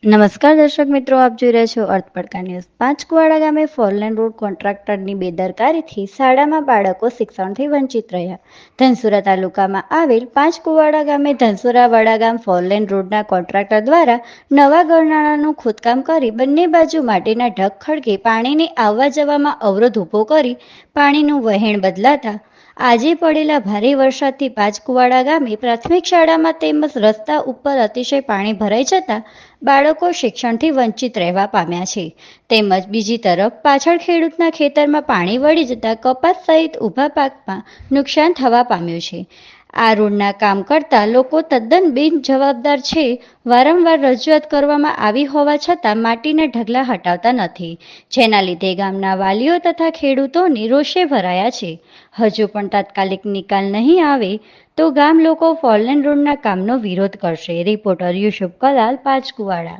નમસ્કાર દર્શક મિત્રો, આપ જોઈ રહ્યા છો અર્થ પડકાર ન્યૂઝ। પાંચકુવાડા ગામે ફોરલેન રોડ કોન્ટ્રાક્ટરની બેદરકારીથી શાળામાં બાળકો શિક્ષણથી વંચિત રહ્યા। ધનસુરા તાલુકામાં આવેલ પાંચકુવાડા ગામે ધનસુરા વડાગામ ફોરલેન રોડના કોન્ટ્રાક્ટર દ્વારા નવા ગરનાળાનું ખોદકામ કરી બંને બાજુ માટીના ઢગ ખડકે પાણીની આવવા જવામાં અવરોધ ઊભો કરી પાણીનું વહેણ બદલાતા આજે પડેલા ભારે વરસાદથી પાંચકુવાડા ગામે પ્રાથમિક શાળામાં તેમજ રસ્તા ઉપર અતિશય પાણી ભરાઈ જતા બાળકો શિક્ષણથી વંચિત રહેવા પામ્યા છે। તેમજ બીજી તરફ પાછળ ખેડૂતના ખેતરમાં પાણી વળી જતા કપાસ સહિત ઊભા પાકમાં નુકસાન થવા પામ્યું છે। આ રોડના કામ કરતા લોકો તદ્દન બિનજવાબદાર છે। વારંવાર રજૂઆત કરવામાં આવી હોવા છતાં માટીના ઢગલા હટાવતા નથી, જેના લીધે ગામના વાલીઓ તથા ખેડૂતોને રોષે ભરાયા છે। હજુ પણ તાત્કાલિક નિકાલ નહીં આવે તો ગામ લોકો ફોરલેન રોડના કામનો વિરોધ કરશે। રિપોર્ટર યુસુફ કલાલ, પાંચકુવાડા।